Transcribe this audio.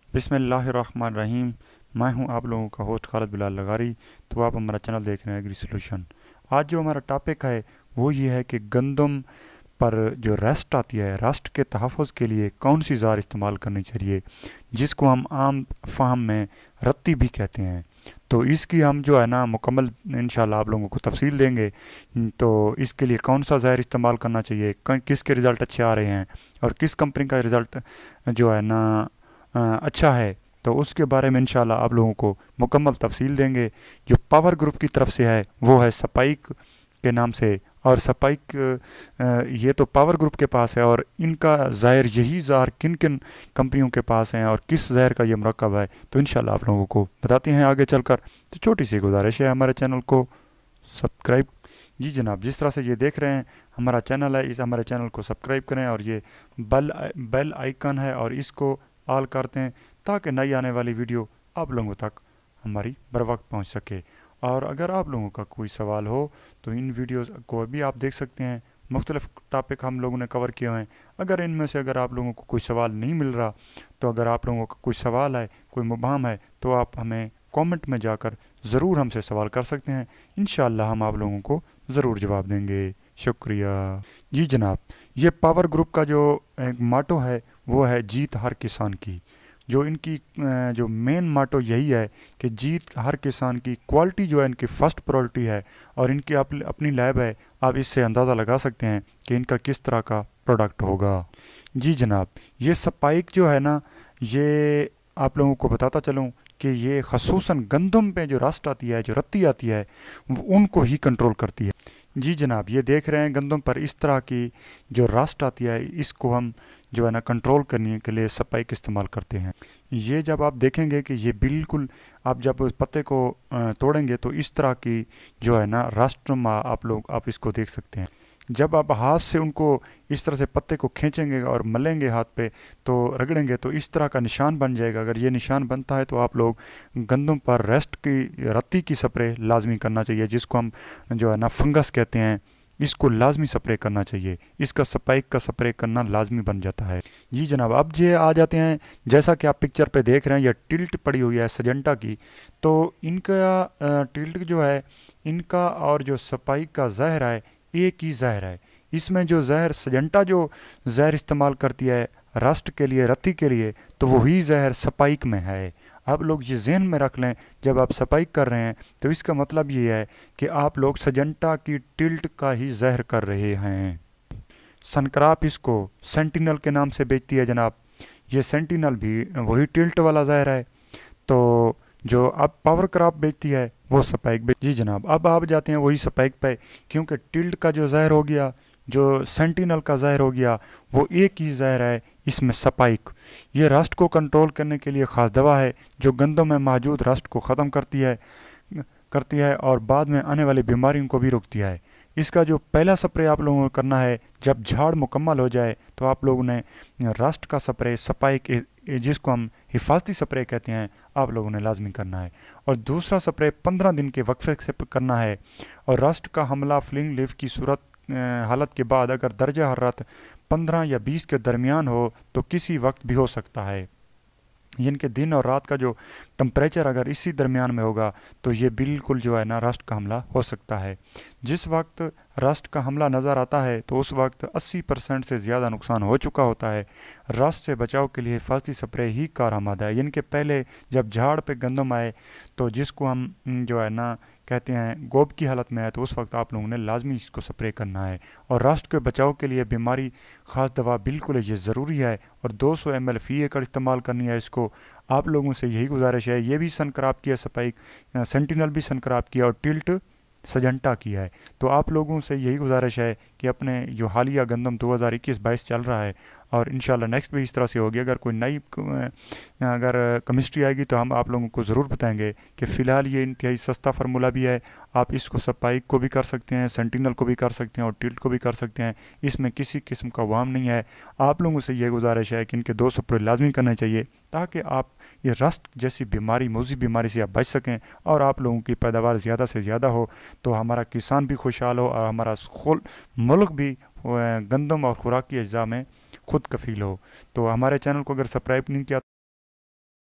बिस्मिल्लाहिर्रहमानिर्रहीम। मैं हूं आप लोगों का होस्ट खालिद बिलाल लगारी। तो आप हमारा चैनल देख रहे हैं एग्री सोल्यूशन। आज जो हमारा टॉपिक है वो ये है कि गंदम पर जो रस्ट आती है, रस्ट के तहफ़्फ़ुज़ के लिए कौन सी ज़ार इस्तेमाल करनी चाहिए, जिसको हम आम फ़हम में रत्ती भी कहते हैं। तो इसकी हम जो है ना मुकम्मल इंशाल्लाह आप लोगों को तफसील देंगे। तो इसके लिए कौन सा ज़हर इस्तेमाल करना चाहिए, किसके रिज़ल्ट अच्छे आ रहे हैं और किस कंपनी का रिज़ल्ट जो है ना अच्छा है, तो उसके बारे में इंशाल्लाह आप लोगों को मुकम्मल तफसील देंगे। जो पावर ग्रुप की तरफ से है वो है स्पाइक के नाम से, और स्पाइक ये तो पावर ग्रुप के पास है, और इनका ज़हर यही ज़हर किन किन कंपनियों के पास हैं और किस ज़हर का ये मरकब है, तो इंशाल्लाह आप लोगों को बताते हैं आगे चलकर। तो छोटी सी गुजारिश है हमारे चैनल को सब्सक्राइब। जी जनाब, जिस तरह से ये देख रहे हैं हमारा चैनल है, इस हमारे चैनल को सब्सक्राइब करें, और ये बेल आइकन है और इसको ऑल करते हैं ताकि नई आने वाली वीडियो आप लोगों तक हमारी बर वक्त पहुँच सके। और अगर आप लोगों का कोई सवाल हो तो इन वीडियोस को भी आप देख सकते हैं। मुख्तलिफ़ टॉपिक हम लोगों ने कवर किए हुए हैं। अगर इनमें से अगर आप लोगों को कोई सवाल नहीं मिल रहा, तो अगर आप लोगों का कोई सवाल है, कोई मुबहम है, तो आप हमें कमेंट में जाकर ज़रूर हमसे सवाल कर सकते हैं। इंशाअल्लाह हम आप लोगों को ज़रूर जवाब देंगे। शुक्रिया। जी जनाब, ये पावर ग्रुप का जो एक माटो है वो है जीत हर किसान की। जो इनकी जो मेन माटो यही है कि जीत हर किसान की। क्वालिटी जो है इनकी फ़र्स्ट प्रायोरिटी है, और इनकी अपनी लैब है। आप इससे अंदाज़ा लगा सकते हैं कि इनका किस तरह का प्रोडक्ट होगा। जी जनाब, ये स्पाइक जो है ना, ये आप लोगों को बताता चलूँ कि ये खसूसन गंदम पे जो रस्ट आती है, जो रत्ती आती है, उनको ही कंट्रोल करती है। जी जनाब, ये देख रहे हैं गंदम पर इस तरह की जो रस्ट आती है, इसको हम जो है ना कंट्रोल करने के लिए स्पाइक इस्तेमाल करते हैं। ये जब आप देखेंगे कि ये बिल्कुल, आप जब उस पत्ते को तोड़ेंगे तो इस तरह की जो है ना रस्ट आप इसको देख सकते हैं। जब आप हाथ से उनको इस तरह से पत्ते को खींचेंगे और मलेंगे हाथ पे, तो रगड़ेंगे तो इस तरह का निशान बन जाएगा। अगर ये निशान बनता है तो आप लोग गंदम पर रेस्ट की रत्ती की स्प्रे लाजमी करना चाहिए, जिसको हम जो है ना फंगस कहते हैं। इसको लाजमी स्प्रे करना चाहिए। इसका स्पाइक का स्प्रे करना लाजमी बन जाता है। जी जनाब, अब ये आ जाते हैं, जैसा कि आप पिक्चर पे देख रहे हैं, यह टिल्ट पड़ी हुई है सजेंटा की। तो इनका टिल्ट जो है, इनका और जो स्पाइक का जहर है एक ही जहर है। इसमें जो जहर सजेंटा जो जहर इस्तेमाल करती है रस्ट के लिए, रत्ती के लिए, तो वही जहर स्पाइक में है। आप लोग ये जहन में रख लें, जब आप स्पाइक कर रहे हैं तो इसका मतलब ये है कि आप लोग सजेंटा की टिल्ट का ही जहर कर रहे हैं। सनक्राप इसको सेंटिनल के नाम से बेचती है जनाब। ये सेंटिनल भी वही टिल्ट वाला जहर है। तो जो अब पावर क्रॉप बेचती है वो स्पाइक बेच। जी जनाब, अब आप जाते हैं वही स्पाइक पे, क्योंकि टिल्ट का जो जहर हो गया, जो सेंटिनल का जहर हो गया, वो एक ही जहर है इसमें स्पाइक। ये रस्ट को कंट्रोल करने के लिए ख़ास दवा है जो गंदम में मौजूद रस्ट को ख़त्म करती है और बाद में आने वाली बीमारियों को भी रोकती है। इसका जो पहला स्प्रे आप लोगों को करना है, जब झाड़ मुकम्मल हो जाए तो आप लोगों ने रस्ट का स्प्रे स्पाइक, जिसको हम हिफाजती स्प्रे कहते हैं, आप लोगों ने लाजमी करना है। और दूसरा स्प्रे 15 दिन के वक्फे से करना है। और रस्ट का हमला फ्लिंग लीफ की सूरत हालत के बाद अगर दर्जा हरारत 15 या 20 के दरमियान हो तो किसी वक्त भी हो सकता है। इनके दिन और रात का जो टम्परेचर अगर इसी दरमियान में होगा तो ये बिल्कुल जो है ना रस्ट का हमला हो सकता है। जिस वक्त रस्ट का हमला नज़र आता है तो उस वक्त 80% से ज़्यादा नुकसान हो चुका होता है। रस्ट से बचाव के लिए हिफाजती स्प्रे ही कारआमद है। इनके पहले जब झाड़ पे गंदम आए, तो जिसको हम जो है ना कहते हैं गोब की हालत में है, तो उस वक्त आप लोगों ने लाजमी इसको स्प्रे करना है। और रस्ट के बचाव के लिए बीमारी ख़ास दवा बिल्कुल ये ज़रूरी है, और 200 ml फ़ी एकड़ इस्तेमाल करनी है इसको। आप लोगों से यही गुजारिश है। ये भी सनक्राप की है स्पाइक, सेंटिनल भी सनक्राप की है, और टिल्ट सजेंटा की है। तो आप लोगों से यही गुजारिश है कि अपने जो हालिया गंदम 2021-22 चल रहा है, और इंशाल्लाह नेक्स्ट भी इस तरह से होगी। अगर कोई नई अगर केमिस्ट्री आएगी तो हम आप लोगों को ज़रूर बताएंगे। कि फ़िलहाल ये इंतहाई सस्ता फार्मूला भी है। आप इसको स्पाइक को भी कर सकते हैं, सेंटिनल को भी कर सकते हैं, और टिल्ट को भी कर सकते हैं। इसमें किसी किस्म का वाम नहीं है। आप लोगों से ये गुजारिश है कि इनके 2 स्प्रे लाजमी करने चाहिए, ताकि आप ये रस्ट जैसी बीमारी, मौजी बीमारी से आप बच सकें, और आप लोगों की पैदावार ज़्यादा से ज़्यादा हो, तो हमारा किसान भी खुशहाल हो, और हमारा मुल्क भी गंदम और खुराकी अज्जा में खुद कफील हो। तो हमारे चैनल को अगर सब्सक्राइब नहीं किया